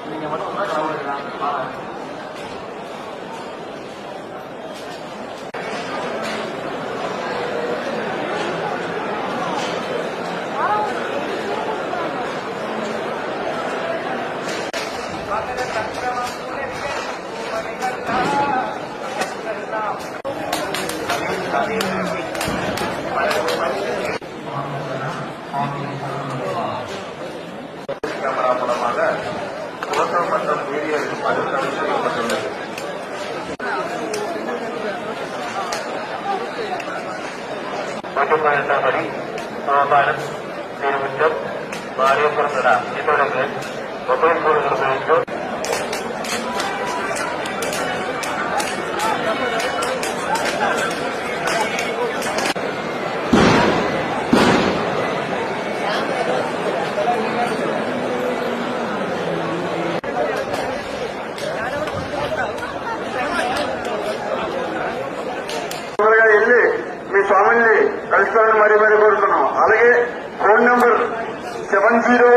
நீங்க மட்டும் தான் கலவரம். கேமரா மூலமாக போட்டோ மற்றும் வீடியோ பதிவு செய்யப்பட்டுள்ளது. படி சமபாலம் திருமுற்றம் மாரியப்பரந்தரா இதோடு மொபைல் போன்கள் వెళ్ళి మీ స్వామిని కలుసుకోవాలని మరీ కోరుతున్నాం. అలాగే ఫోన్ నంబర్ 70